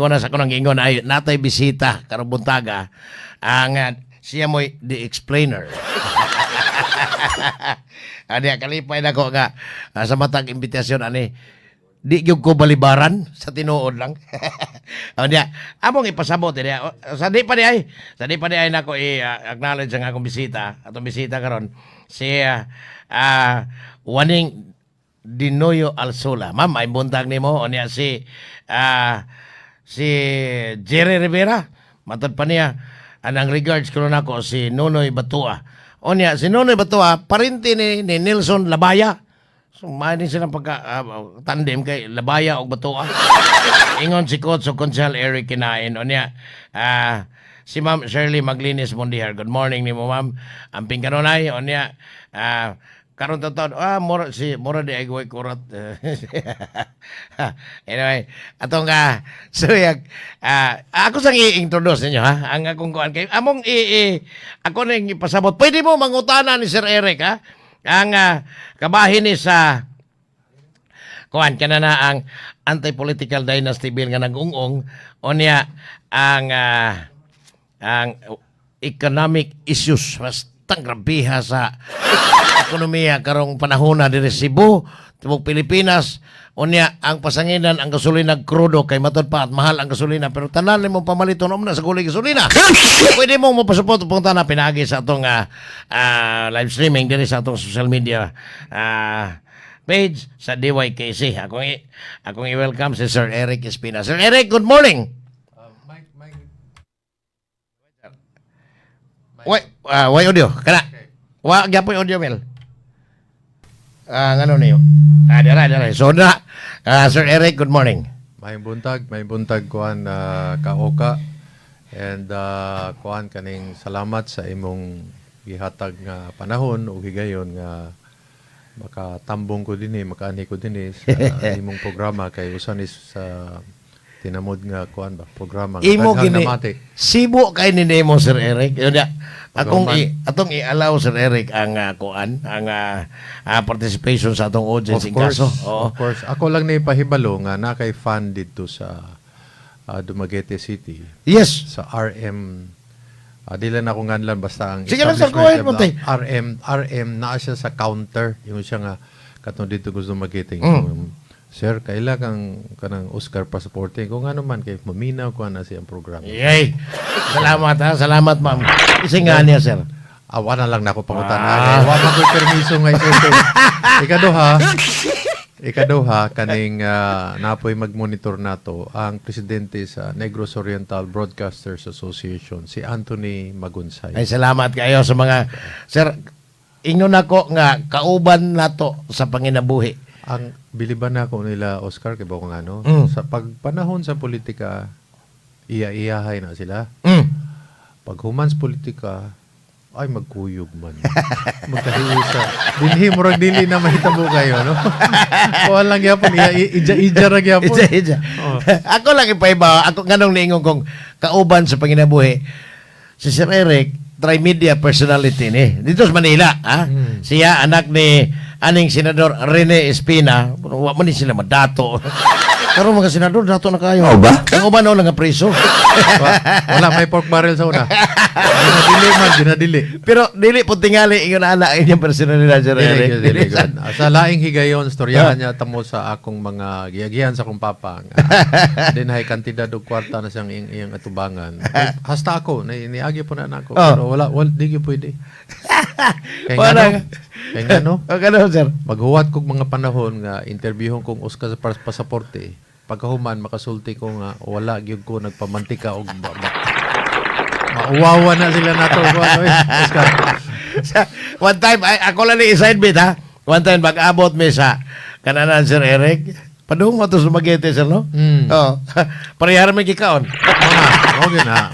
Kuna sa kunang ingon ay natay bisita karong buntaga ang siya mo'y the explainer. Ani kalipay nako nga sa matag imbitasyon ani di gyud ko balibaran sa tinuod lang. Ani among ipasabot niya sa di pa di ay nako i-acknowledge ang akong bisita atong bisita karon si Waning Dinoyo Alsola. Ma'am, ay buntag nimo unya si Jerry Rivera, matod pa niya, anang regards ko na ako, si Nonoy Batua. O niya, si Nonoy Batua, parinti ni Nelson Labaya. So, maaaring silang tandem kay Labaya o Batua. Ingon si Coach o Consel Eric Kinain. O niya, si Ma'am Shirley Maglinis Mondihar. Good morning ni mo, Ma'am. Amping kanunay. O niya, karon taon mora di ay guway kurat. Anyway, atong suyag ako sang i-introduce ninyo ha ang akong kuan kay among ako ning ipasabot. Pwede mo mangutana ni Sir Eric ha ang kabahin ni sa kuan kanana ang anti-political dynasty bill nga nag-ungong unya ang economic issues bastang grabiha sa ekonomiya karong panahon na diri Cebu, tibok Pilipinas, unya ang pasanginan ang gasolina krudo kay matod pa at mahal ang gasolina pero tanan nimo pamaliton na sa gulay gasolina. Pwede mo mapasupport punta na pinagi sa atong live streaming diri sa atong social media page sa DYKC. Akong i-welcome si Sir Eric Espina. Sir Eric, good morning. Why audio? Kana. Wa gyapon audio Mel. Ngano niyo? Dira. So na, Sir Eric, good morning. May buntag kuan kaoka and kuan kaning salamat sa imong gihatag nga panahon ug higayon nga makatambong ko dinhi, makaani ko dinhi sa imong programa kay usan is sa tinamod nga kuan ba programa nga Imo gini namati. Sibo kay ni nemo Sir Eric. Yun ya. Atong i-allow Sir Eric ang kuan ang participation sa atong audience in kaso. Of course. Ako lang ni pahibalo nga na kay fan dito sa Dumaguete City. Yes. Sa RM dili na ako nganlan basta ang Sige lang Sir, go ahead mo tay. RM na siya sa counter. Yung siya nga katong dito gusto magiting. Sir, kaila kang kanang Oscar Pasaporte. Kung ano man, kay maminaw ko na siyang programa. Yay! Salamat ha. Salamat ma'am. Kasi nga niya Sir. Awa na lang na ako pangutan. Awa man ko permiso nga ito. Ikaduha, kaning napoy mag-monitor nato ang presidente sa Negros Oriental Broadcasters Association, si Anthony Magunsay. Ay, salamat kayo sa mga... Sir, ingon ako nga kauban nato sa panginabuhi. Ang biliban na ko nila, Oscar, kaya ba kung ano, sa pagpanahon sa politika, iya-iyahay na sila. Pag humans politika, ay magkuyog man. Magkahiusa. Dinhi mo rag dili na mahitabo kayo, no? Kuha lang yapon, ija rag yapon. Ija. Ako lang ipaiba, ako ganong niingon kong kauban sa panginabuhi. Si Sir Eric, tri-media personality ni. Dito sa Manila, ha? Siya, anak ni aning Senador Rene Espina. Wa man ni sila madato. Karon mga senador, dato na kayo. Oh, ba? Ang uban na nga priso. Wala, may pork barrel sa una. Dinadili. Pero dili po tingali ingon ana inyong personalidad Sir Eric. Dili. Sa laing higayon, storyahan niya tamo sa akong mga giyagihan sa akong papa. Din hay kantidad og kwarta na siyang iyang atubangan. Hasta ako, niagi po na ako. Pero wala di gyud pwede. Kaya ngano? Sir. Maghuwat kog mga panahon nga interviewon kong Oscar sa pasaporte. Pagkahuman makasulti ko nga wala gyud ko nagpamantika og mauwawa na sila nato Oscar. One time ako lang ni side bit ha. One time pag-abot mi sa kananan Sir Eric. Padung mo to sa Magete Sir no? Oh. Parehar mi gikaon. Mo gina.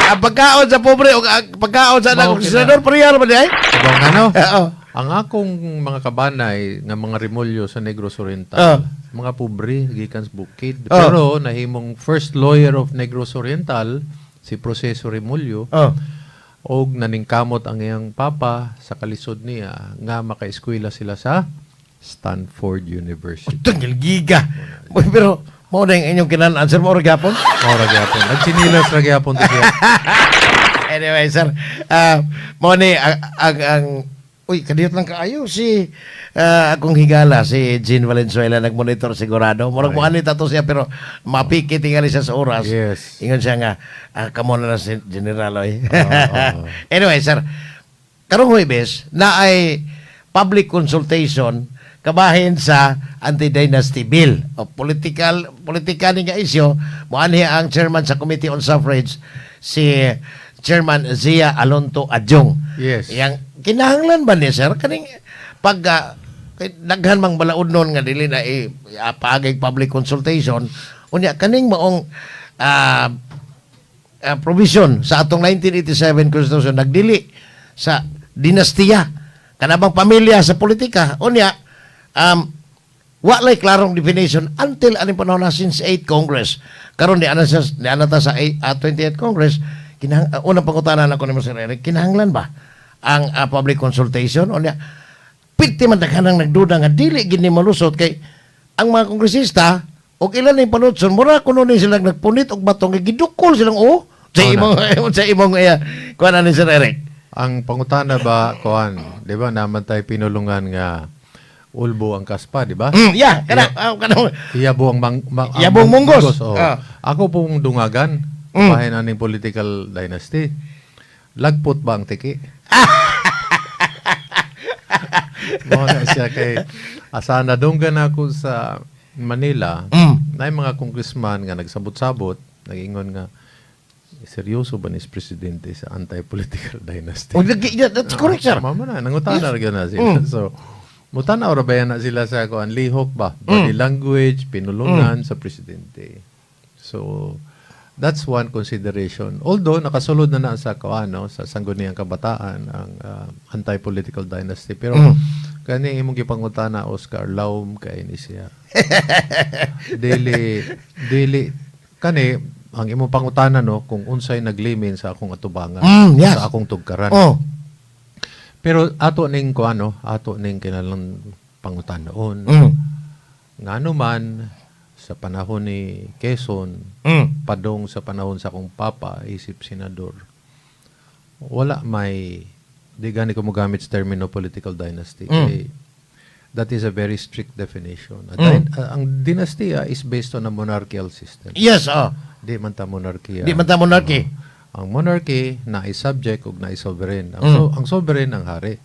Ang pagkaon sa pobre o pagkaon sa anak senador parehar man di ay? Sabang ano? Oo. Ang akong mga kabanay nga mga remolyo sa Negros Oriental, mga pobre, gikan sa bukid. Pero nahimong first lawyer of Negros Oriental, si Proseso Remolyo, og naningkamot ang iyang papa sa kalisod niya nga maka-eskwela sila sa Stanford University. Tanggal giga. Pero Mo ding inyong kinan-answer mo, gyapon. Ora gyapon. Nagsinilas ra gyapon to siya. Anyway, sir, mo ni ang uy, kadiyot lang kaayo si akong higala si Jean Valenzuela nagmonitor sigurado. Murag mo ani tato siya pero mapikit tingali siya sa oras. Yes. Ingon siya nga kamo na si General oy. Oo. Anyway, sir, karong Huwebes na ay public consultation kabahin sa anti-dynasty bill o politika ni nga isyo mo anhi ang chairman sa Committee on Suffrage si Chairman Zia Alonto Adjong. Yes. Yang kinahanglan ba ni sir kaning pag daghan mang balaod nun nga dili na paagay public consultation unya kaning maong provision sa atong 1987 Constitution nagdili sa dinastiya kanabang pamilya sa politika unya walay klarong definition until aning panahon na since 8th Congress karon ni ana sa 28th Congress unang pangutanan ako ni Mr. Eric kinahanglan ba ang public consultation o niya piti man daghanang nagduda nga dili gini malusot kay ang mga kongresista o ilan ni panutson mura kuno ni silang nagpunit og batong gidukol silang sa imong kuan ni Sir Eric. Ang pangutana ba kuan, 'di ba naman tay pinulungan nga ulbo ang kaspa, di ba? Yeah, kana Iyabo ang Iyabong munggos. Oh. Ako pong dungagan, bahin aning political dynasty. Lagpot ba ang tiki? Mga siya kay asana dunggan ako sa Manila. Na mga congressman nga nagsabot-sabot, nag-ingon nga seryoso ba ni presidente sa anti-political dynasty? Oh, that's correct, sir. Mama na, nangutana ra na sila. So, mutana ora ba na sila sa kuan lihok ba? Body language, pinulungan sa presidente. So, that's one consideration. Although nakasulod na sa kuano sa sangguniang kabataan ang anti-political dynasty, pero kani imong gipangutana Oscar Laum kay ni siya. Dili kani ang imong pangutana no kung unsay naglimin sa akong atubangan yes. sa akong tugkaran. Oh. Pero ato ning kuano, ato ning kinalang pangutanoon. Ngano man sa panahon ni Quezon, padong sa panahon sa akong papa, isip senador, wala may, di gani ko mogamit sa termino political dynasty. Kaya, that is a very strict definition. Ang dinastiya is based on a monarchical system. Yes, Di man ta monarkiya. Di man ta monarchy. Ang monarchy na ay subject ug na ay sovereign. Ang sovereign ang hari.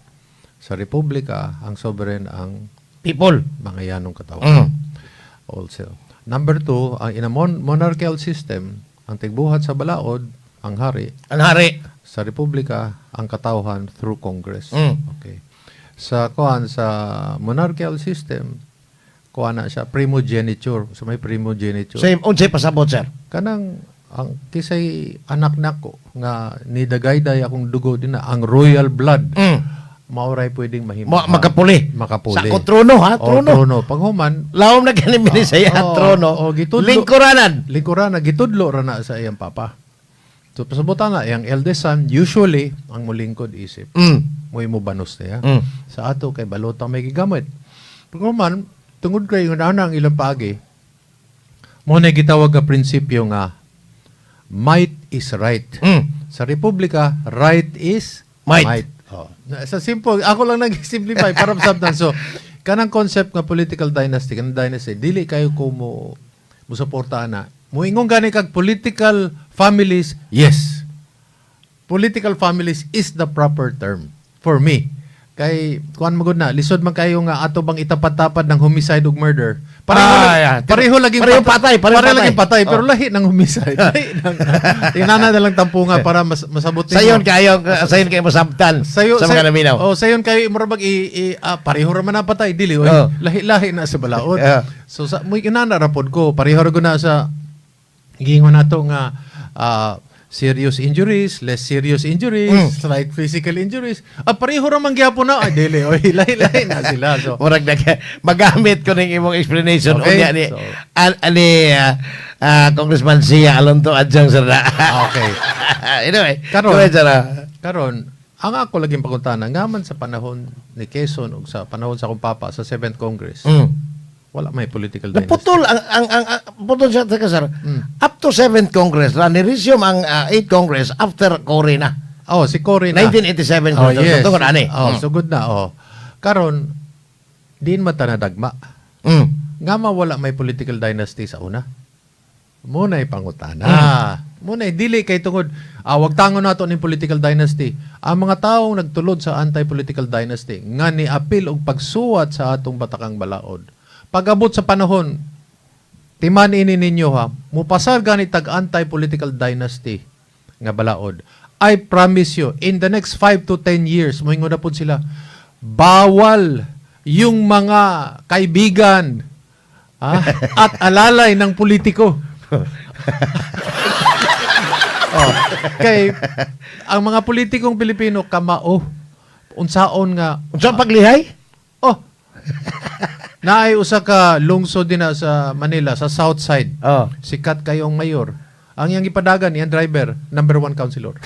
Sa republika, ang sovereign ang People. mga yanong katawan. Also. Number 2, ang in a monarchical system, ang tigbuhat sa balaod, ang hari. Ang hari. Sa republika, ang katawhan through Congress. Mm. Okay. Sa monarchical system, kuan na siya primogeniture. So may primogeniture. Same unsay pasabot, sir. Kanang ang kisay anak nako nga nidagayday akong dugo din na ang royal blood. Mauray pwedeng mahimong Makapuli. makapuli. Sa trono, ha? O, Trono. trono. Paghuman, Lawom na ganin minisaya at trono. Lingkuranan. lingkuran na gitudlo ra na sa iyang papa. So pasabutan na yang eldest son usually ang mulingkod isip. Mo banos niya. Sa ato kay balotang may gigamit. Paghuman, tungod kay una ang ilang paagi. Mo na gitawag nga prinsipyo nga might is right. Sa republika, right is Might. Oh. Sa simple, ako lang nag-simplify para masabtan. So, kanang concept nga political dynasty, kanang dynasty, dili kayo ko mo suportahan na. Muingong gani kag political families, yes. Political families is the proper term for me. Kay kuan magud na lisod man kayo nga ato bang itapat-tapad ng homicide ug murder. Pareho laging patay, pero lahi ng homicide. Tinana na lang tampunga para masabot Sayon kayo masabtan. Sa mga naminaw. Oh, sayon kayo imurabag pareho ra man na patay dili oy. Lahi na sa balaod. So sa mo inana ra pod ko pareho ra na sa gingon nato nga serious injuries, less serious injuries, slight physical injuries. Pareho ra man gyapon na. Ay, dili. Oy, lahi na sila. So, murag magamit ko ning imong explanation okay, unya ni Congressman Zia Alonto Adjong sir na. Okay. Anyway, Karon, ang ako laging pangutana, ngaman sa panahon ni Quezon ug sa panahon sa akong papa sa 7th Congress. Wala may political dynasty. Naputol ang putol siya teka sir. Up to 7th Congress ra ni-resume ang 8th Congress after Cory na. Oh, si Cory na. 1987 Oh, Congress. yes. Tungod ani. Oh, sugod na. Oh. Karon, din mata na dagma. Nga wala may political dynasty sa una. Muna'y pangutana. Muna'y dili kay tungod. Wag tangon nato ning political dynasty. Ang mga taong nagtulod sa anti-political dynasty nga ni apil og pagsuwat sa atong batakang balaod. Pag-abot sa panahon, timan ini ninyo ha, mupasar gani tag anti-political dynasty nga balaod. I promise you, in the next 5 to 10 years, moingon na po sila, bawal yung mga kaibigan at alalay ng politiko. Kay ang mga politikong Pilipino kamao unsaon nga Unsa paglihay? naay usa ka lungsod din na sa Manila sa South Side. Oh. Sikat kayong mayor. Ang iyang ipadagan iyang driver, number 1 councilor.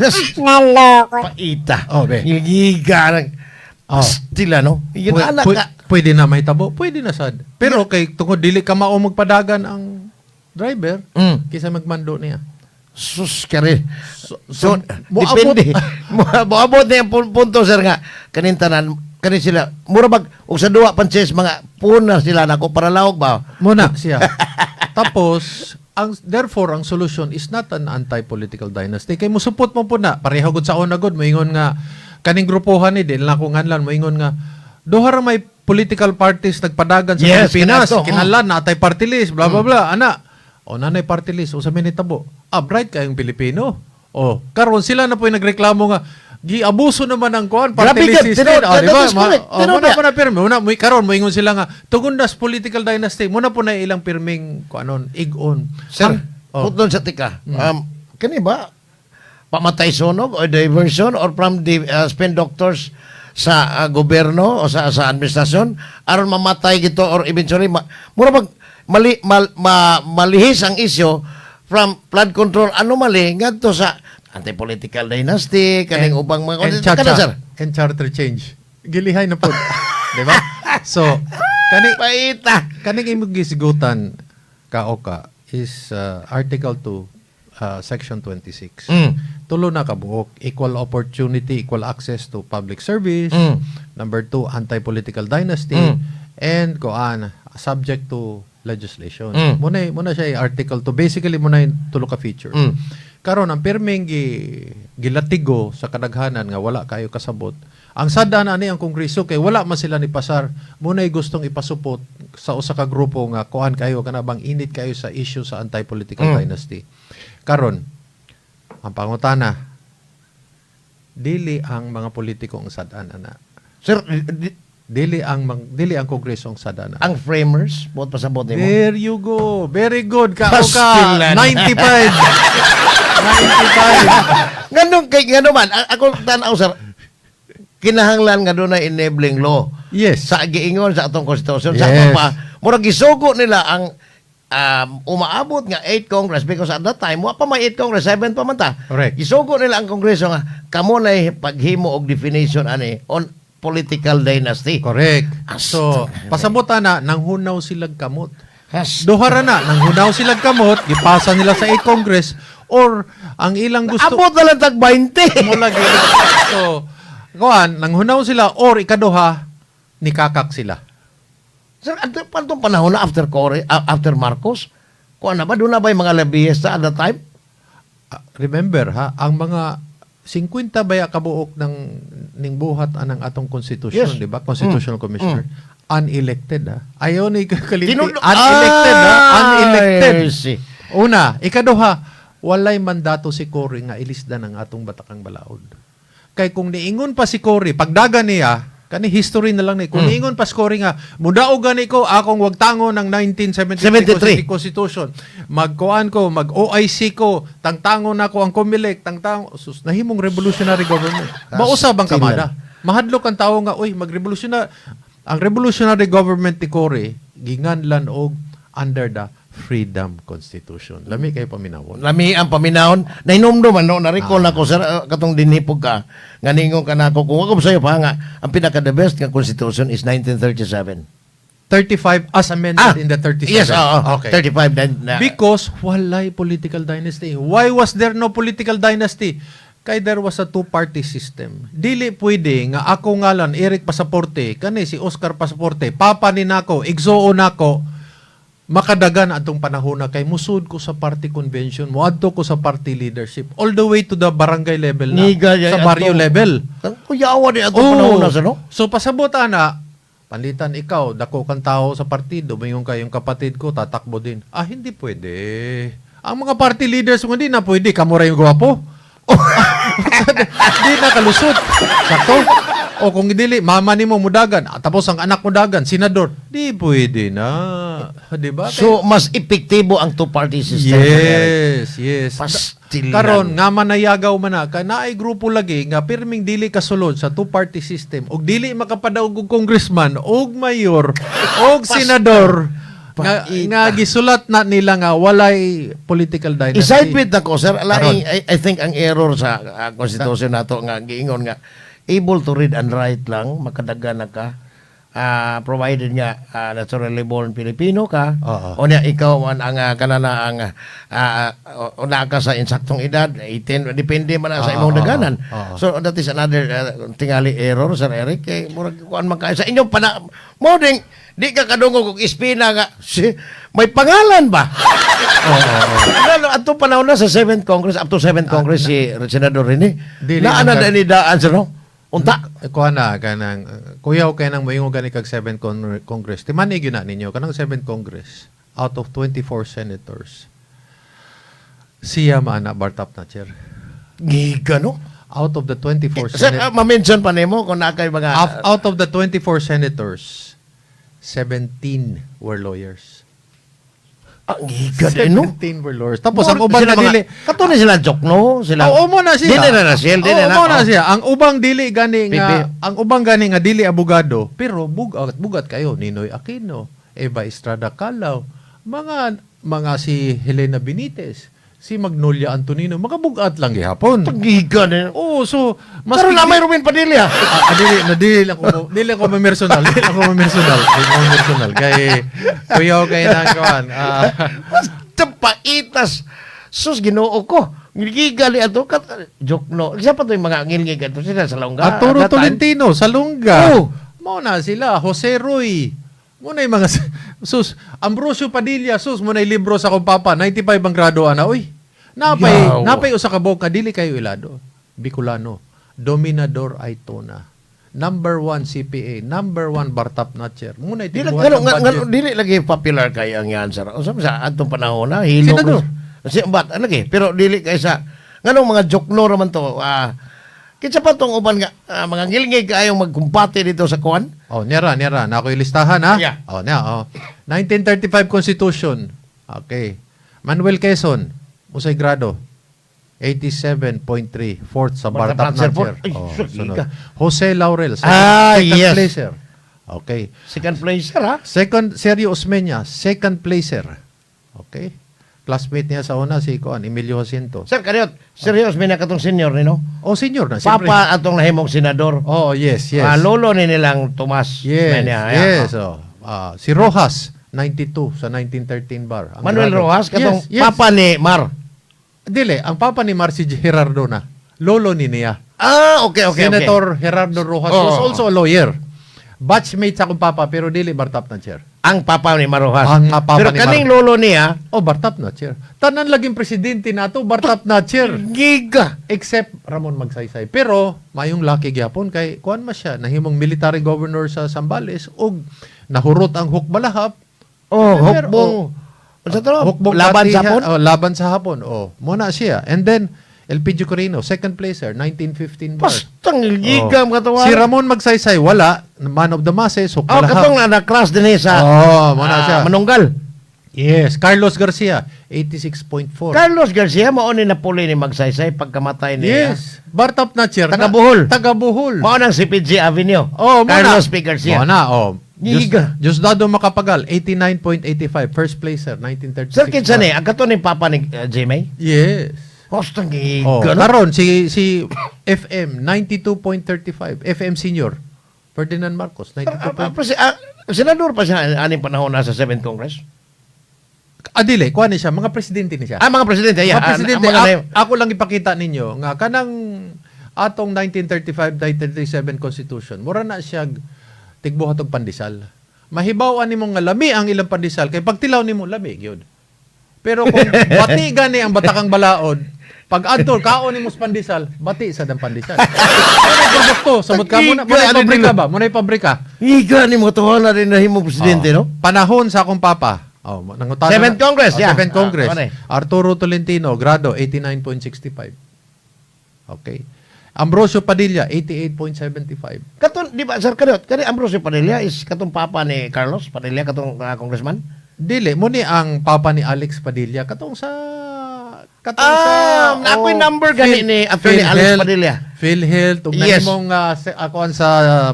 Paita. Oh, be. Yung giga ng pastila, no? Yung anak ka. Pwede na may tabo, pwede na sad. Pero kay tungod dili ka mao magpadagan ang driver kaysa magmando niya. Sus, kare. So, moabot- depende. Moabot na yung punto, sir, nga. Kanintanan, kanin sila. Murabag, og sa duwa panches, mga puna sila na ko para lawag ba? Muna siya. Tapos, therefore, ang solution is not an anti-political dynasty. Kay musupot mo po na. Pareho gud sa una gud. Moingon nga, kaning grupuhan ni, din lang kung nganlan, moingon nga, dohara may political parties nagpadagan sa Yes, Pilipinas. kinato. Kinahanglan na atay party list, blah, blah, blah. Ana, nanay party list. O sa minitabo, bright kayong Pilipino. Karon sila na po yung nagreklamo nga, giabuso naman ang kuan party Grabe list ka, system. that is correct. Muna po na pirmi. Karon moingon sila nga tungod das political dynasty. Muna po na ilang pirming kuanon igon. Sir, putol sa tika. Kani ba? Pamatay sunog or diversion or from the spin doctors sa gobyerno o sa administrasyon aron mamatay gito or eventually mura pag malihis ang isyo from flood control anomaly ngadto sa anti-political dynasty kaning ubang mga sir. And charter change. Gilihay na po. Di ba? So, Paita. kaning imong gisigutan kaoka is Article 2, Section 26. Tulo na kabuok. Equal opportunity, equal access to public service. Number 2, anti-political dynasty. And subject to legislation. Muna siya Article 2. Basically, muna yung tulo ka feature. Karon ang pirming gilatigo sa kadaghanan nga wala kayo kasabot. Ang sada na ani ang Kongreso kay wala man sila ni pasar. Muna'y gustong ipasupot sa usa ka grupo nga kuan kayo kanabang init kayo sa issue sa anti-political dynasty. Karon ang pangutana dili ang mga politiko ang sad-an ana. Sir, Dili ang Kongreso ang sad-an. ang framers, buot pasabot nimo. There you go. Very good. Ka Pastilan. 95. 95. Ngano man, ako tanaw sir, kinahanglan nga doon na enabling law. Yes. Sa giingon sa atong konstitusyon. Yes. Sa atong murag gisugo nila ang umaabot nga 8 Congress because at that time, wa pa may 8 Congress, 7 pa man ta. Correct. Gisugo nila ang Kongreso nga, kamo na paghimo og definition ani on political dynasty. Correct. As- So, pasabutan na, nanghunaw silang kamot. Has, Dohara na, nanghunaw silang kamot, gipasa nila sa 8 Congress, or ang ilang gusto... abot na lang tag 20. mo lagi. So, nanghunaw sila, or ikaduha, nikakak sila. Sir, atong panahon na after after Marcos, kuan na ba doon na ba yung mga lobbyista at that time? Remember, ang mga 50 baya kabuok ning buhat anang atong konstitusyon, Yes. di ba? Constitutional Commissioner. Unelected, Ayaw ni kakaliti. Tinulo- Unelected, Unelected. Ay, see. Una, ikaduha, walay mandato si Cory nga ilisda ng atong batakang balaod. Kay kung niingon pa si Cory, pagdaga niya, kani history na lang ni. Kung niingon pa si Cory nga, mudaog gani ko, akong wagtango ng 1973 Constitution. Magkuan ko, mag-OIC ko, tangtango na ko ang Comelec, nahimong revolutionary government. Mausab ang kamada. Mahadlok ang tao nga, ang revolutionary government ni Cory, ginganlan og under the Freedom Constitution. Lami kayo paminawon. Lami ang paminahon. Nainumdum no, na-recall na ko sir, katong dinipog ka. Nga ningon ka na ako, kung ako sa'yo pa nga, ang pinaka-the best nga constitution is 1937. 35 as amended in the 37. Yes, Okay. 35 then. Because walay political dynasty. Why was there no political dynasty? Kay there was a two-party system. Dili pwede nga ako ngalan, Eric Pasaporte, kani si Oscar Pasaporte, papa ni nako, igsuo nako, makadagan atong panahon na kay musud ko sa party convention, muadto ko sa party leadership, all the way to the barangay level na, Niga, sa barrio level. Kuyawa di ato Oo. panahon na sa no? So pasabot na, panlitan ikaw, dako kang tao sa partido, mayroon kayong kapatid ko, tatakbo din. Hindi pwede. Ang mga party leaders mo hindi na pwede, kamuray yung gwapo. Hindi na kalusot. Sakto. O kung dili, mama ni mo mudagan, tapos ang anak mo dagan, senador, di pwede na. Di ba? So, mas epektibo ang two-party system. Yes. Pastilan. Karon nga manayagaw man na kay naay grupo lagi nga pirming dili kasulod sa two-party system ug dili makapadaog og congressman og mayor og senador nga gisulat na nila nga walay political dynasty. Iside with na ko, sir. Karon. I think ang error sa constitution nato nga giingon nga able to read and write lang, makadagan na ka. Provided nga naturally born Pilipino ka, Oo. o niya ikaw man ang kanana ang una ka sa insaktong edad, 18, depende man na sa imong daganan. Oo. So that is another tingali error, Sir Eric. Kay murag kuan man ka sa inyong mo ding di ka kadungog og ispina nga may pangalan ba? Lalo ato panahon na sa 7th Congress, up to 7th Congress si Senador Rene. Dili Naana man ka- ni daan sa no? Unta. Kuha na kanang kuyaw kay nang moingon gani kag 7th Congress. Timanig yun na ninyo kanang 7th Congress out of 24 senators. Siya maana Bartap na chair. Giga no? Out of the 24 Sir, senators. ma-mention pa nimo kung nakay mga Out of the 24 senators, 17 were lawyers. ang giga din no? 17 were lawyers. Tapos ang uban Sila na dili. Katuloy sila Jokno, sila. Oo mo na siya. Dili na siya, dili Oo na. mo na siya. Ang ubang dili gani nga, Pipi. ang ubang gani nga dili abogado, pero bugat kayo Ninoy Aquino, Eva Estrada Calao, mga si Helena Benitez, si Magnolia Antonino, mga bugat lang gihapon. Giga din. Oo, so Pero na may Ruben Padilla. dili lang ko personal. Dili lang ko personal. Kay kuyaw kay nang kawan. Basta paitas. Sus, ginoo ko. Giga li ato kat Jokno. Siya pa to yung mga ngilngig ato sila sa Longga. Arturo That time. Tolentino sa Lungga. Oo. Mao na sila, Jose Roy. Muna yung mga sus, Ambrosio Padilla, sus, muna yung libro sa kong papa, 95 ang graduan na, uy. Yaw. Napay usa ka buok, dili kayo ilado. Bicolano, Dominador Aitona. Number 1 CPA, number 1 Bartap Natcher. Muna Dili itibuhat ang budget. dili lagi popular kay ang yan sir. Usab sa atong panahon na hilo. Senador. Si bat lagi pero dili kay sa nganong mga Jokno raman to. Kinsa pa tong uban nga mga ngilngig kayong magkumpate dito sa kuan? Oh, nira. Na ako ilistahan, ha? Yeah. Oh, 1935 Constitution. Okay. Manuel Quezon, usay grado. 87.3, fourth sa Bartap Bartap Natcher. Ay, Oh, sus, sunod. ika. Jose Laurel, Ah, second yes. placer. Okay. Second placer ha. Second, Sergio Osmeña, second placer. Okay. Classmate niya sa una, si Emilio Jacinto. Sir Kariot, serious may nakatong senior ni no? Oh, senior na, siyempre. Papa atong nahimong senador. Oh, yes. Lolo ni nilang Tomas. Yes, Mena, yes. Oh. Si Rojas, 92 sa 1913 bar. Ang Manuel grado. Rojas katong Yes, yes. papa ni Mar. Dili, ang papa ni Marcy Gerardo na. Lolo ni niya. Okay. Senator Gerardo Rojas Oh. was also a lawyer. Batchmate sa akong papa, pero dili Bartap na chair. Ang papa ni Marojas. Ang papa Pero ni kaning lolo niya, Oh, Bartap na chair. Tanan laging presidente nato, Bartap na chair. giga. Except Ramon Magsaysay. Pero, mayong lucky gyapon kay kuan ma siya, nahimong military governor sa Zambales ug nahurot ang hukbalahap. Hukbong. Sa to, Hukbong laban sa Batiha- hapon. laban sa hapon. Muna siya. And then, Elpidio Corino, second placer, 1915 bar. Pastang giga mga Si Ramon Magsaysay, wala. Man of the masses, hukbalahap. katong na-crash din sa muna siya. Manunggal. Yes, Carlos Garcia, 86.4. Carlos Garcia, mao ni napuli ni Magsaysay pagkamatay niya. Yes, Bartap na chair. Taga Bohol. Taga Bohol. Mao nang si PG Avenue. Muna. Carlos P. Garcia. Muna, Giga. Diosdado Macapagal, 89.85. First placer, 1936. Sir, kinsa ni? Ang kato ni papa ni Jimmy? Yes. Pastang giga. no? Karon, si FM, 92.35. FM Senior. Ferdinand Marcos, 92.35. Senador pa siya aning panahon na sa 7th Congress. Dili, kuha ni siya, mga presidente ni siya. Mga presidente, Mga yeah. presidente, ako lang ipakita ninyo nga kanang atong 1935-1937 Constitution, mura na siya tigbuhat og pandesal. Mahibawaan nimo nga lami ang ilang pandesal kay pagtilaw nimo lami gyud. Pero kung bati gani ang batakang balaod, pag adto kaon nimo sa pandesal, bati sa dang pandesal. Ano produkto? Samot ka muna, muna pabrika ba? Muna pabrika. Higa ni mo tuwa na rin na himo presidente, no? Panahon sa akong papa. Nangutana 7th Congress, yeah. 7th Congress. Ano eh? Arturo Tolentino, grado 89.65. Okay. Ambrosio Padilla 88.75. Katon, di ba, Sir Kadot, kani Ambrosio Padilla is katong papa ni Carlos Padilla, katong congressman? Dili mo ni ang papa ni Alex Padilla katong sa Ako'y number gani ni Attorney Alex Padilla. PhilHealth ug Yes. nahimong ako sa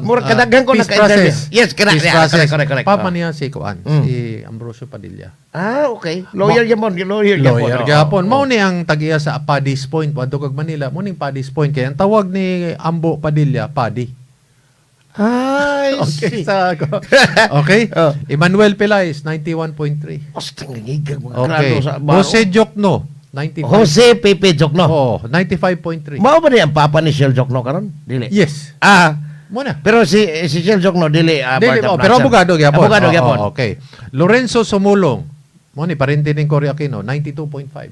Mura kadaghan ko peace naka-interview. process. Yes, correct, Peace yeah, process. correct. Papa Oh. niya si Kuan, Mm. si Ambrosio Padilla. Okay. Lawyer yapon, lawyer Lawyer gyapon. Mao Oh. ni ang tagiya sa Paddy's Point, padto kag Manila. Mo ning Paddy's Point kay ang tawag ni Ambo Padilla, Paddy. Ay, Okay, see. okay. Oh. Emmanuel Pelaez 91.3. Basta ngigag mga Okay. grado sa Jose Jokno 95. Jose Pepe Jokno. Oh, 95.3. Mao ba niya ang papa ni Shell Jokno karon? Dili. Yes. Muna. Pero si Shell Jokno dili Dili, part of pero Nasser. abogado gyapon. Abogado gyapon. Okay. Lorenzo Sumulong. Mo ni parente ning Cory Aquino 92.5.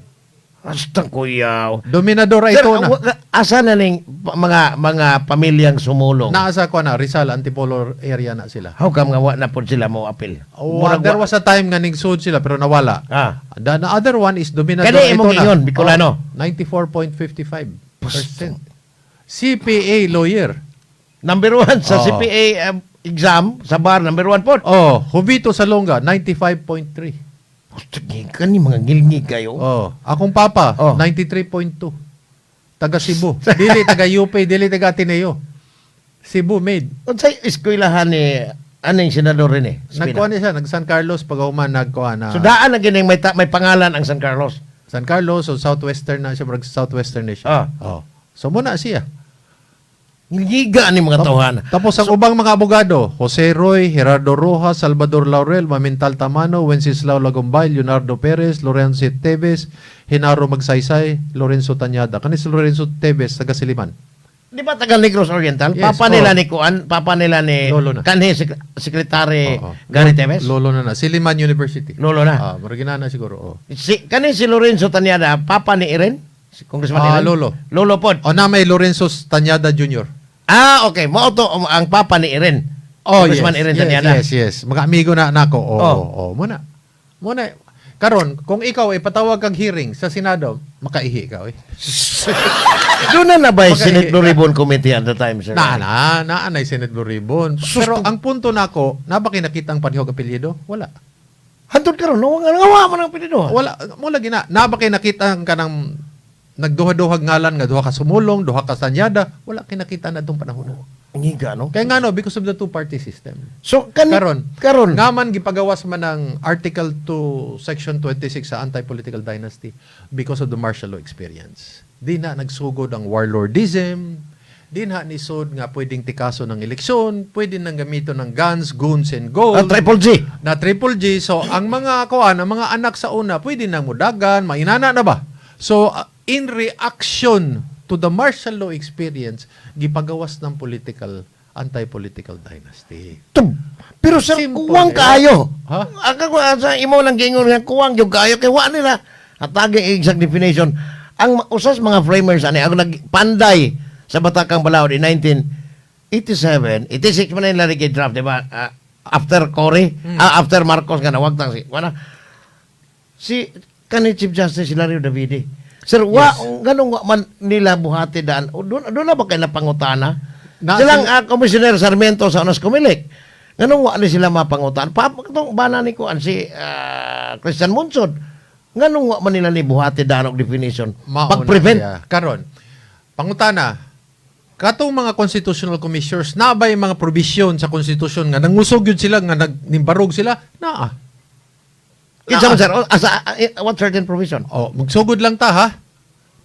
Basta kuya. Dominador Sir, ito na. asa na ning mga pamilyang sumulong? Naasa ko na Rizal Antipolo area na sila. How come nga wa na pod sila mo apil? There was a time nga ning sued sila pero nawala. The other one is Dominador Kani imong ito na. ingon, Bicolano? 94.55%. CPA lawyer. Number 1 sa Oo. CPA exam sa bar, number 1 po. Oh, Jovito Salonga 95.3. Kani mga ngilngig kayo. Oh, akong papa Oh. 93.2. Taga Cebu. Dili taga UP, dili taga Ateneo. Cebu made. Unsay eskwelahan ni aning senador rin Nagkuha niya siya, nag San Carlos pag-uman nagkuha na. So daan na gining may pangalan ang San Carlos. San Carlos o Southwestern na siya, Southwestern na siya. Oh. So muna siya. Ngiga ni mga tawhan. Tapos ang ubang mga abogado, Jose Roy, Gerardo Rojas, Salvador Laurel, Mamintal Tamano, Wenceslao Lagumbay, Leonardo Perez, Lorenzo Teves, Hinaro Magsaysay, Lorenzo Tanyada. Kanis Lorenzo Teves, taga Siliman. Di ba taga Negros Oriental? Yes, Papa nila ni Kuan, papa nila ni Lolo na. kanhi sekretary Oo. Gary Teves. Lolo na. Siliman University. Lolo na. Maragina na siguro. Oh. Kanhi si Lorenzo Tanyada, papa ni Iren? Si Congressman Iren? Lolo. Lolo pod. O na may Lorenzo Tanyada Jr. Okay. Mao to ang papa ni Iren. Oh, Congressman Iren Tanyada. Yes. Mga amigo na nako. Oh. Muna. Karon, kung ikaw ay patawag kag hearing sa Senado, makaihi ka Doon na ba yung Okay. Senate Blue Ribbon Committee at the time, sir? Naanay Senate Blue Ribbon. Pero ang punto nako, naba kinakita ang panihog apelyido? Wala. Hantod ka ron, nangawa mo ng pinido. Wala mo lagi na. Naba kinakita ang kanang nagduha-duhag ngalan nga duha ka sumulong, duha ka sanyada, wala kinakita na itong panahon. Ngiga, no? Kaya nga no, because of the two-party system. So, Karon. karon. Ngaman gipagawas man ng Article 2, Section 26 sa Anti-Political Dynasty because of the martial law experience. Di na nagsugod ang warlordism, di na nisod nga pwedeng tikaso ng eleksyon, pwede nang gamito ng guns, goons, and gold. Triple G. Na Triple G. So, ang mga ang mga anak sa una, pwede nang mudagan, mainana na ba? So, in reaction to the martial law experience, gipagawas ng anti-political dynasty. Pero sir, Simple, kuwang eh. kayo. Ha? Sa imo lang gingon nga kuwang yung kayo, kaya wa nila ataging exact definition. Ang usas mga framers, ako nagpanday sa Batakang Balaod in 1987, 86 man nila rin draft, di ba? After Cory, after Marcos, nga nawagtang si kanhi Chief Justice Hilario Davide. Sir, ganun wa man nila buhati daan. Doon na ba kayo napangutana? Silang Commissioner Sarmiento sa Unas Kumilik. Ganun wa ni sila mapangutana. Itong bana ni Kuan si Christian Munsod. Ganun wa man nila ni buhati daan og definition. Pag-prevent. Karon, pangutana, katong mga constitutional commissioners, na ba yung mga provision sa konstitusyon nga nangusog yun sila, nga nimbarog sila? Naa. Kinsa man, sir? What certain provision? Magsugod lang ta ha.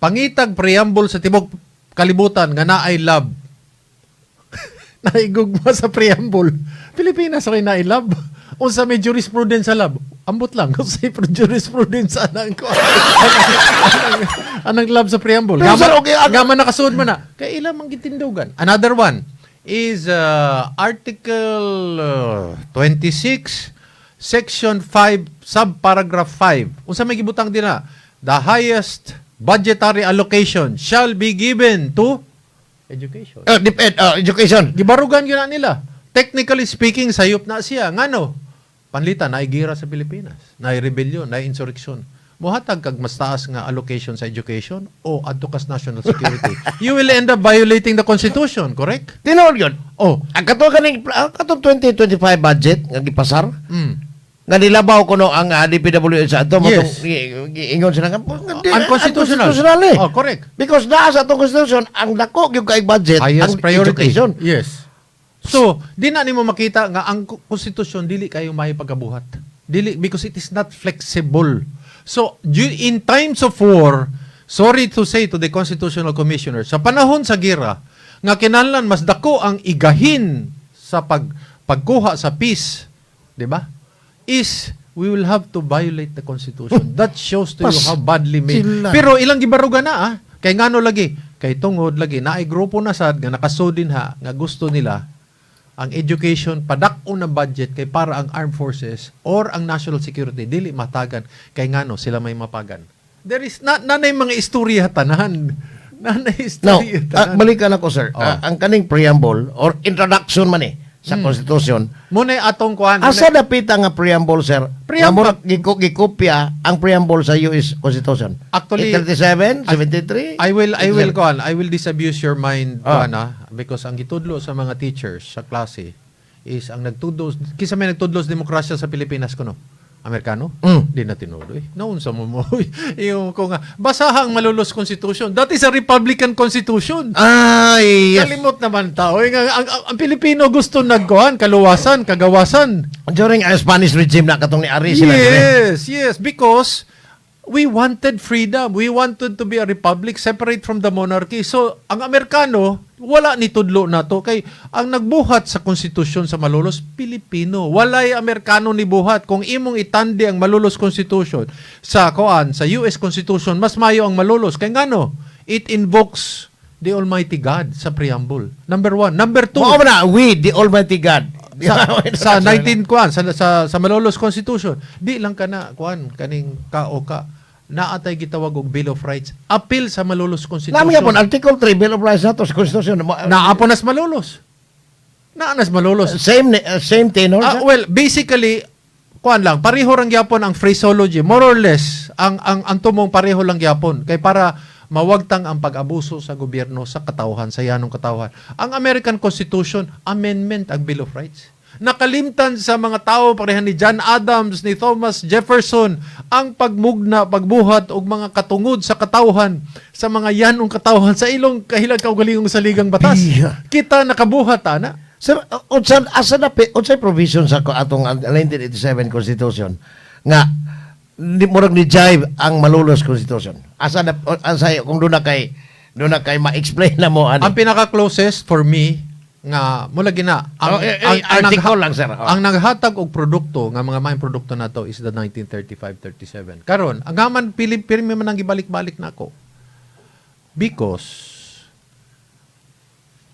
Pangitag preamble sa tibok kalibutan nga naay love. naigugma sa preamble. Pilipinas ay nailab. Unsa may jurisprudence sa lab? Ambot lang. Kung sa jurisprudence anang ko. Anang lab sa preamble. Pero sir, okay, Gaman nakasuod man na. Kaya ilang mang gitindugan. Another one is Article 26, Section 5, Subparagraph 5. Unsa may gibutang din na? The highest budgetary allocation shall be given to education. Education. Gibarugan yun na nila. Technically speaking, sayop na siya. Ngano? Panlita, naigira sa Pilipinas. Nai-rebellion, nai-insurrection. Muhatag kag mas taas nga allocation sa education o adto kas national security. You will end up violating the Constitution, correct? Tinood yun. Oh. Ang katong 2025 budget nga gipasar, Mm. nga nilabaw ko no ang DPWH sa ato Yes. ingon sila nga Unconstitutional. eh. Oh, correct. Because naa sa atong constitution ang dako gyud kay budget Highest ang priority. education. Yes. So, di na nimo makita nga ang konstitusyon dili kayo may pagkabuhat. Dili because it is not flexible. So, in times of war, sorry to say to the Constitutional Commissioner, sa panahon sa gira, nga kinahanglan mas dako ang igahin sa pagkuha sa peace, di ba? Is we will have to violate the Constitution. That shows to you how badly made. Sila. Pero ilang gibaruga na kay ngano lagi, kay tungod lagi na ay grupo na sad nga nakasudin ha nga gusto nila ang education padako na budget kay para ang armed forces or ang national security dili matagan kay ngano sila may mapagan. There is nanay mga istorya tanan. Nanay Now, istorya tanan. balikan ako sir. Oh. Ang kaning preamble or introduction man sa constitution. Muna atong kuan. Asa dapita nga preamble sir? Preamble. Preamble gikopya ang preamble sa US Constitution. Actually, 37, 73. I will disabuse your mind Ah. kuan because ang gitudlo sa mga teachers sa klase is ang nagtudlos kisa may nagtudlos demokrasya sa Pilipinas kuno. Amerikano? Di na tinuloy. Naunsa mo mo. Yung ko nga, basahang malulos constitution. That is a Republican constitution. Ay, yes. Kalimot naman tao. Ang Pilipino gusto nagkuhan, kaluwasan, kagawasan. During a Spanish regime na katong ni Ari sila. Yes, because we wanted freedom. We wanted to be a republic separate from the monarchy. So, ang Amerikano, wala ni tudlo na to. Kay, ang nagbuhat sa konstitusyon sa Malolos, Pilipino. Walay Amerikano ni buhat. Kung imong itandi ang Malolos Constitution sa US Constitution, mas mayo ang Malolos. Kay ngano? It invokes the Almighty God sa preamble. Number 1. Number 2. Mo na, we, the Almighty God. sa 19 kuan sa Malolos Constitution di lang kana kuan kaning ka naatay gitawag og Bill of Rights appeal sa Malolos Constitution Nami yapon Article 3 Bill of Rights nato sa Constitution. naapon nas Malolos naanas Malolos Same tenor. sir? well basically kuan lang pareho lang gyapon ang phraseology more or less ang tumong pareho lang gyapon kay para mawagtang ang pag-abuso sa gobyerno sa katawhan, sa yanong katawhan. Ang American Constitution, amendment ang Bill of Rights. Nakalimtan sa mga tao, parehan ni John Adams, ni Thomas Jefferson, ang pagmugna, pagbuhat, og mga katungod sa katawhan, sa mga yanong katawhan, sa ilong kahilag kaugalingong saligang batas. Biya. Kita nakabuhat, ana. Sir, unsay provision sa atong 1987 Constitution nga di murag ni jive ang Malolos Constitution. Asa kung doon na kay ma-explain na mo Ang pinaka-closest for me nga mula gina article lang sir. ang naghatag og produkto nga mga main produkto nato is the 1935-37. Karon, ang gaman pirmi man ang gibalik-balik nako. Because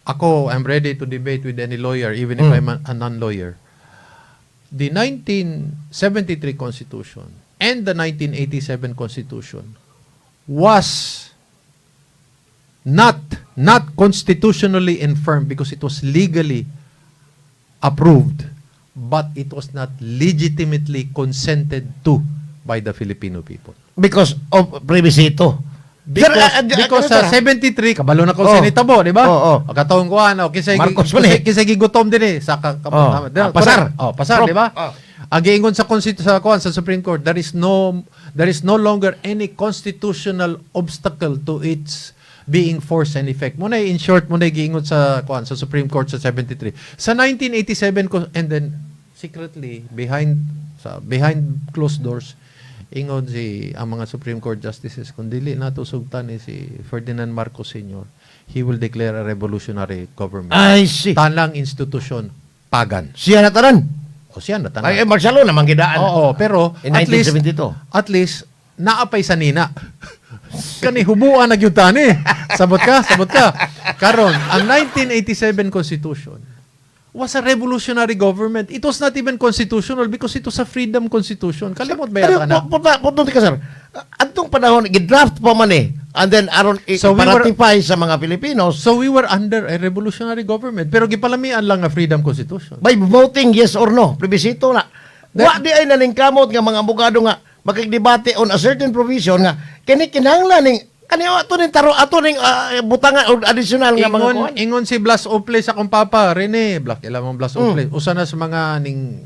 I'm ready to debate with any lawyer even if I'm a non-lawyer. The 1973 Constitution and the 1987 Constitution was not constitutionally infirm because it was legally approved, but it was not legitimately consented to by the Filipino people. Because of privisito. Because sa 73, kabalo na ko sa nitabo, di ba? Oo. Katawang ko, Marcos man eh. kisay gigutom din eh. Sa pasar. Pasar, di ba? Oh. Ang giingon sa Supreme Court, there is no longer any constitutional obstacle to its being force and effect. Muna in short, giingon sa Supreme Court sa 73. Sa 1987 and then secretly behind closed doors ingon ang mga Supreme Court justices kung dili nato sugtan ni si Ferdinand Marcos Sr., he will declare a revolutionary government. I see. Tanang institusyon pagan. Siya na tanan. O siya na tanang. Ay, Marcelo naman gidaan. Oo, pero In at least 1972. naapay sa nina. Kani hubuan na gyud tani. Sabot ka. Karon, ang 1987 Constitution was a revolutionary government. It was not even constitutional because it was a freedom constitution. Kalimot ba yata na? Punto ka, sir. Antong panahon, gidraft pa man eh. And then, aron So we were- iparatify sa mga Pilipinos So we were under a revolutionary government. Pero gipalamian lang nga freedom constitution. by voting yes or no. Plebisito na. Wa di ay naningkamot nga mga abogado nga makigdebate on a certain provision nga kini kinahanglan ning kaniya ato ning taro ato ning butangan o additional nga mga kuan. Ingon si Blas Ople sa akong papa, Rene, ilamang Blas Ople. Usa na sa mga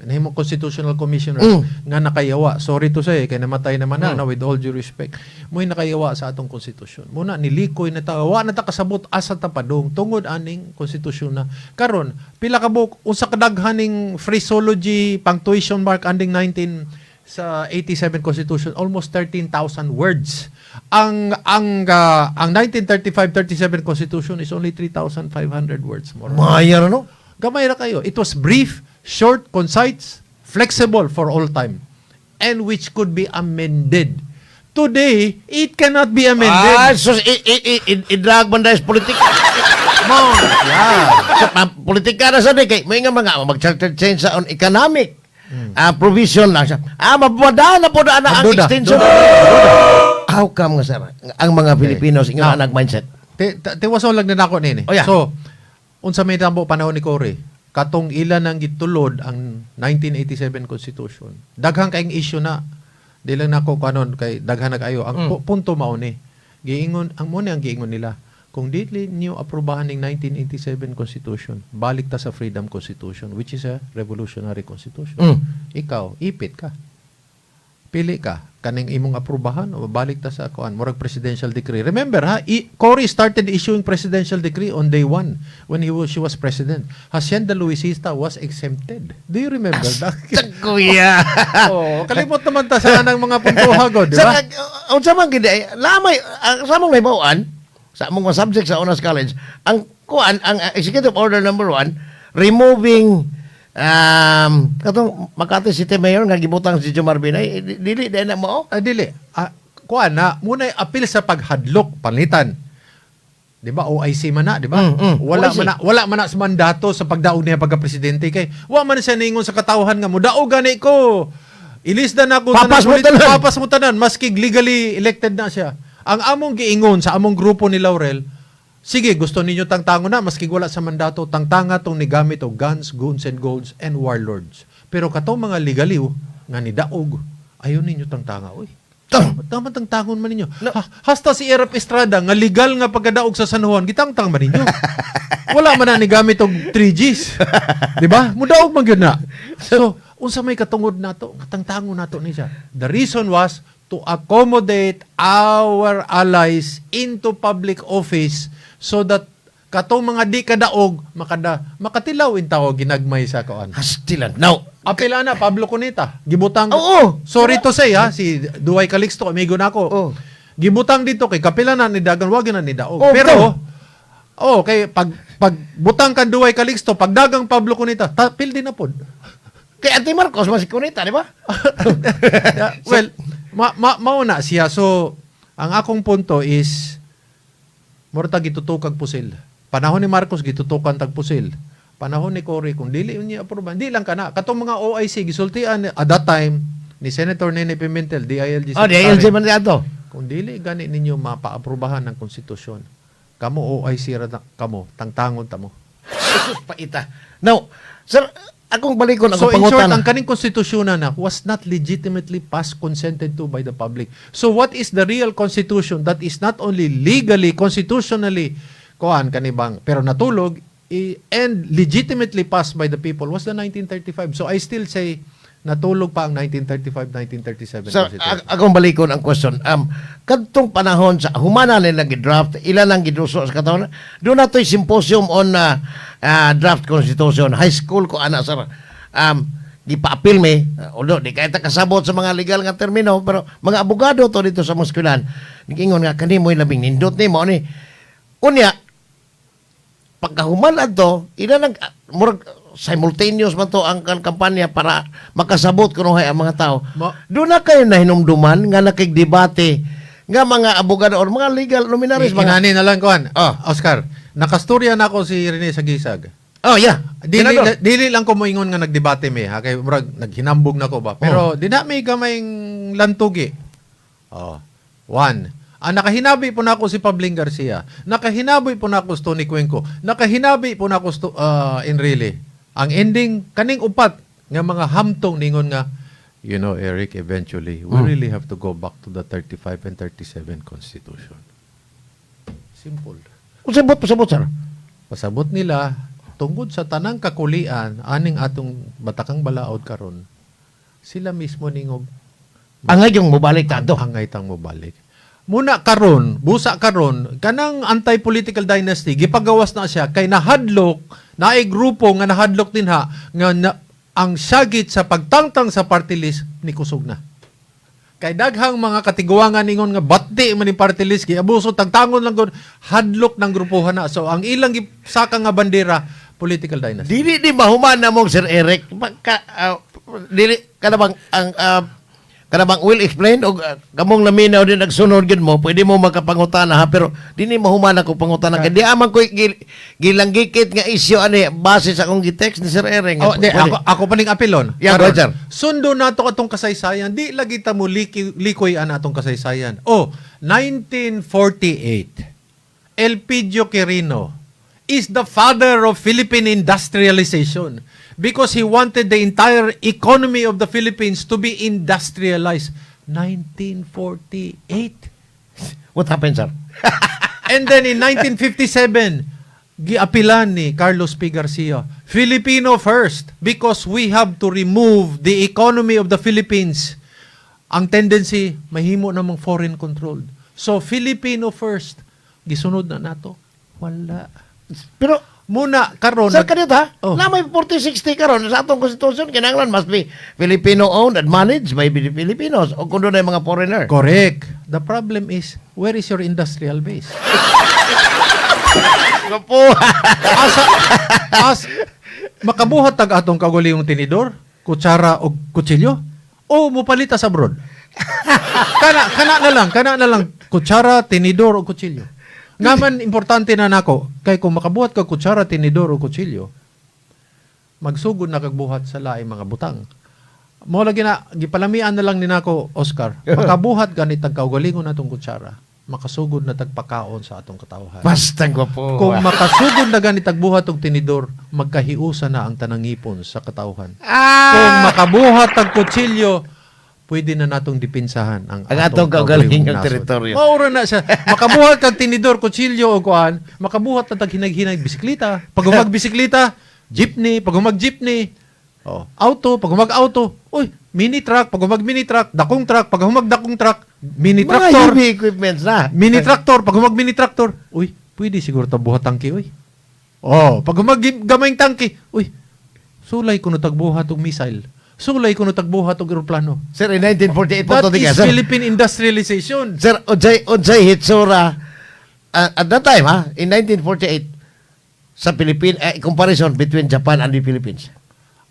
nahimong constitutional commissioner nga nakayawa. Sorry to say, kay namatay naman na with all due respect. Mo'y nakayawa sa atong konstitusyon. Muna nilikoy na ta, wa na ta kasabot asa ta padung tungod aning konstitusyon na. Karon, pila ka buk unsa kadaghaning phraseology punctuation mark ending 19 sa 87 Constitution, almost 13,000 words. Ang 1935-37 Constitution is only 3,500 words more. Mayar no? Gamay ra kayo. It was brief, short, concise, flexible for all time, and which could be amended. Today, it cannot be amended. So idrag man dahil politika. Mo, yeah. Politika na sa di kay may nga mga mag-charter change sa on economic provision lang siya. Mabada na po na ang Magduda. extension. How come nga sir? Ang mga Filipinos ingon Now, anak mindset. Tiwason lang na ako nini. Oh, yeah. So, unsa may tambo panahon ni Cory, katong ilan ang gitulod ang 1987 Constitution. Daghang kaing issue na. Di lang nako kanon kay daghan na kayo. Ang punto mao ni. Giingon ang mo ang giingon nila. Kung dili niyo aprubahan ng 1987 Constitution, balik ta sa Freedom Constitution, which is a revolutionary constitution. Ikaw, ipit ka. Pili ka. Kaning imong aprubahan o balik ta sa kuan, murag presidential decree. Remember ha, Cory started issuing presidential decree on day 1 when she was president. Hacienda Luisista was exempted. Do you remember that? Kuya. Oh, kalimot naman ta sa anang mga puntuhago, di ba? Unsa man gid lamay sa mong may bawaan sa among mga subject sa Honors College, ang kuan ang Executive Order number 1 removing katong Makati City Mayor nga gibutang si Jomar Binay dili dai na mo. Dili. Kuan na muna apil sa paghadlok palitan. 'Di ba? OIC man na, 'di ba? OIC. Wala man na sa mandato sa pagdaog niya pagka-presidente kay wa man siya ningon sa katawhan nga mudaog gani ko. Ilisdan ako papas mo tanan maski legally elected na siya. Ang among giingon sa among grupo ni Laurel, sige, gusto ninyo tangtangon na, maski wala sa mandato, tangtanga tong nigamit og guns, goons and golds, and warlords. Pero katong mga ligaliw, nga ni daog, ayaw ninyo tangtanga, oy. Tama tangtangon man ninyo. Hasta si Erap Estrada, nga legal nga pagkadaog sa San Juan, gitangtang man ninyo. Wala man na nigamit og 3Gs. Di ba? Mudaog man yun na. So, unsa may katungod nato, katangtangon nato ni siya. The reason was, to accommodate our allies into public office so that katong mga di kadaog makatilaw in tao ginagmay sa kuan. Hastilan. Now, Apila na Pablo Cuneta, gibutang. Oo. Sorry to say ha, si Duay Calixto amigo nako. Oo. Gibutang dito kay kapila na ni dagan wag na ni daog. Oo, Pero kay pag butang kan Duay Calixto, pag dagang Pablo Cuneta, tapil din na pod. kay Ate Marcos mas kunita, di ba? Well, mauna siya. So, ang akong punto is, murta gitutukag pusil. Panahon ni Marcos, gitutukan tag pusil. Panahon ni Cory, kung dili niya aprobahan, di lang ka na. Katong mga OIC, gisultian at that time, ni Senator Nene Pimentel, DILG. DILG man ato. Kung dili gani ninyo mapaaprobahan ng konstitusyon, kamo OIC ra kamo, tangtangon tamo. Jesus paita. Now, sir, akong balikon ang So in short, pangutan. ang kaning konstitusyon na was not legitimately passed, consented to by the public. So what is the real constitution that is not only legally, constitutionally, kanibang, pero natulog, and legitimately passed by the people was the 1935. So I still say, natulog pa ang 1935-1937 Sir, constitution. akong balikon ang question. Kadtong panahon sa humana nila gi-draft, ilan ang giduso sa katawhan? Doon na to'y symposium on draft constitution. High school ko ana sir. gipa-appeal me, although di kay ta kasabot sa mga legal nga termino, pero mga abogado to dito sa muskulan, nigingon nga kanimo labing nindot nimo ni. Unya pagkahuman adto, ina nag murag simultaneous man to ang kampanya para makasabot kuno ang mga tao. Doon na kayo na hinumduman nga nakigdebate nga mga abogado or mga legal luminaries mga Inani na lang kuan. Oh. Oscar, nakastorya na ako si Rene Sagisag. oh yeah Dili lang ko moingon nga nagdebate mi ha kay murag naghinambog na ko ba. Pero di na may gamayng lantugi. Oh. One. Nakahinabi po na ako si Pabling Garcia. Nakahinabi po na ako si Tony Cuenco. Nakahinabi po na ako si Enrile. Ang ending kaning upat nga mga hamtong ningon nga you know, Eric, eventually we really have to go back to the 35 and 37 Constitution. Simple. pasabot sir. Pasabot nila tungkol sa tanang kakulian aning atong batakang balaod karon. Sila mismo ningog Angay yung mubalik ta do. hangay tang mobalik. Muna karon, busa karon, kanang anti-political dynasty gipagawas na siya kay nahadlok naay grupo nga nahadlok dinha nga ang sagit sa pagtangtang sa party list ni kusog na. Kay daghang mga katiguangan ningon nga batti man ni party list giabuso tagtangon lang gud hadlok ng grupuhan na. So ang ilang saka nga bandera political dynasty. Dili di mahuman na mo Sir Eric. Dili kanabang ang kanabang will explain o kamong laminaw din nagsunod gid mo, pwede mo makapangutana ha pero dili mahuman ako pangutana kay di amang ko gilanggikit nga issue ani base sa akong gitext ni Sir Eric. Oh, ako pa ning apelon. Yeah, go ahead, sir. Sundo nato atong kasaysayan, di lagi ta mo likoy ana atong kasaysayan. Oh, 1948. Elpidio Quirino is the father of Philippine industrialization because he wanted the entire economy of the Philippines to be industrialized. 1948. What happened, sir? And then in 1957, giapilan ni Carlos P. Garcia, Filipino first because we have to remove the economy of the Philippines. Ang tendency, mahimo namang foreign controlled. So, Filipino first. Gisunod na nato. Wala. Pero Muna, karon sir kanito ha, Oh. na may 40-60 karon sa atong constitution kinahanglan must be Filipino owned and managed by the Filipinos o kuno na mga foreigner. Correct. The problem is, where is your industrial base? po. Makabuhat tag atong kaguliyong tinidor, kutsara o kutsilyo, o mupalita sa abroad. Kana na lang, kutsara, tinidor o kutsilyo. Naman, importante na nako, kay kung makabuhat ka kutsara, tinidor o kutsilyo, magsugod na kagbuhat sa laing mga butang. Mo lagi na, gipalamian na lang ni nako, Oscar, makabuhat ganit ang kaugalingon natong kutsara, makasugod na tagpakaon sa atong katawhan. Basta ko po. Kung makasugod na ganit tagbuhat og tinidor, magkahiusa na ang tanang ngipon sa katawhan. Kung makabuhat tag kutsilyo, pwede na natong dipinsahan ang atong kaugalingong teritoryo. Maura na siya. Makabuhat kag tinidor, kutsilyo o kuan, makabuhat na tag hinag-hinag bisikleta. Pag humag bisikleta, jeepney, pag humag jeepney, auto, pag humag auto, uy, mini truck, pag humag mini truck, dakong truck, pag humag dakong truck, mini Mga tractor, heavy equipments na. mini tractor, pag humag mini tractor, uy, pwede siguro tabuhat tangki, uy. Pag humag gamayng tangki, uy, sulay kuno tagbuhat og missile. Sulay kuno tagbuhat og eroplano. Sir, in 1948 po That to is sir. Philippine industrialization. Sir, Udsay Hitsura, at that time, ha, in 1948, sa Philippines, comparison between Japan and the Philippines.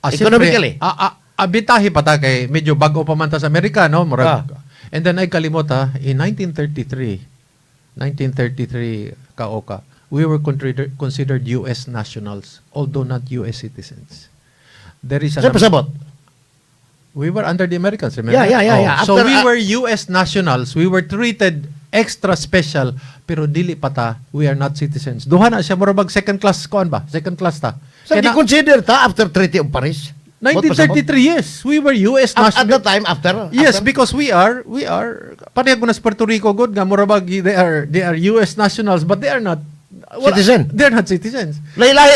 Economically. Abitahi pa ta kay medyo bago pa man ta sa Amerika, no? Murag. And then ay kalimot ha, in 1933 kaoka, we were considered US nationals, although not US citizens. There is Sir, pasabot. We were under the Americans, remember? Yeah. So After, we were US nationals. We were treated extra special, pero dili pa ta, we are not citizens. Duha na siya, murabag second class, kuan ba? Second class ta. Sir, Kaya na- consider ta after Treaty of Paris? 1933, yes. We were US At national. that time, after? Yes, after? because we are, parehag mo na sa Puerto Rico, good nga, murabag, they are US nationals, but they are not, Citizen. They're not citizens. Laylay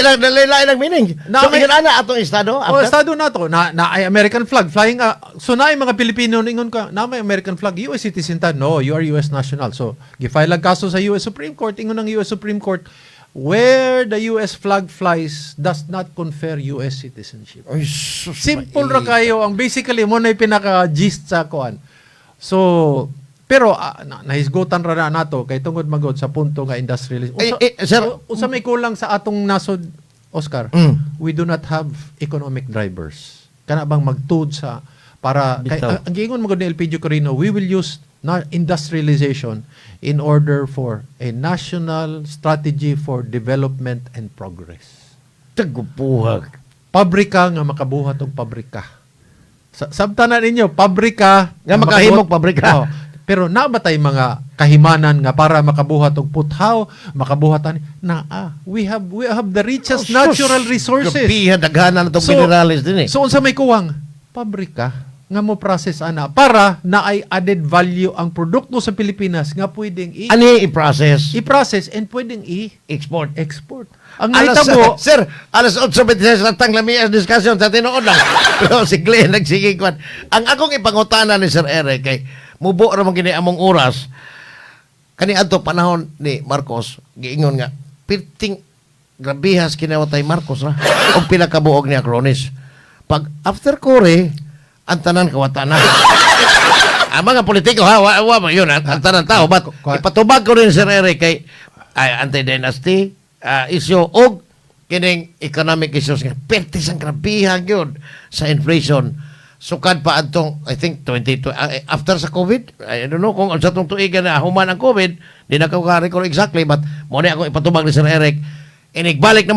lang meaning. Na- So, ngayon ana atong estado? O, after? estado na to, na ay American flag, flying, so na ay mga Pilipino, ningon ka, na may American flag, US citizen ta, no, you are US national. So, gifile ang kaso sa US Supreme Court, ingon ng US Supreme Court, where the US flag flies does not confer US citizenship. Ay, sus, Simple ra mainit. kayo. Ang basically mo na yung pinaka-gist sa kuan. So, pero nahisgutan ra na nato kay tungod magod sa punto nga industrialist. Sir, Usa may kulang sa atong nasod, Oscar. We do not have economic drivers. Kana bang magtud sa para Bitaw. ang giingon magod ni Elpidio Corino, we will use industrialization in order for a national strategy for development and progress. Tagupuhag. Pabrika nga makabuhat og pabrika. Sabtanan ninyo, pabrika Nga makahimog pabrika. Oh, pero nabatay mga kahimanan nga para makabuhat og puthaw, makabuhat we have the richest natural resources. Gabihan, daghanan na itong mineralis din eh. So unsa may kuwang pabrika nga mo process ana para na ay added value ang produkto sa Pilipinas nga pwedeng Ani i-process, i-process and pwedeng export. i-export. Ang Alas, nahitabo, sir, alas 8:26 lang tang lamias discussion sa tinuod lang. Pero si Glenn nagsige kwan. Ang akong ipangutana ni Sir Eric kay mubo ra man kini among oras. Kani adto panahon ni Marcos, giingon nga pirting grabihas kinawatay Marcos ra og pila ka buog niya Cronis. Pag after Kore, ang tanan kawatan na. Ang mga politiko ha, wa yun, ang tanan tao. But ipatubag ko rin Sir Eric kay anti-dynasty, issue og kining economic issues nga pertis ang grabihang yun sa inflation. Sukad pa adtong I think 22 after sa COVID, I don't know kung sa tong tuigan na human ang COVID, di na ko ka-recall exactly but mo ni ako ipatubag ni Sir Eric, inigbalik na mo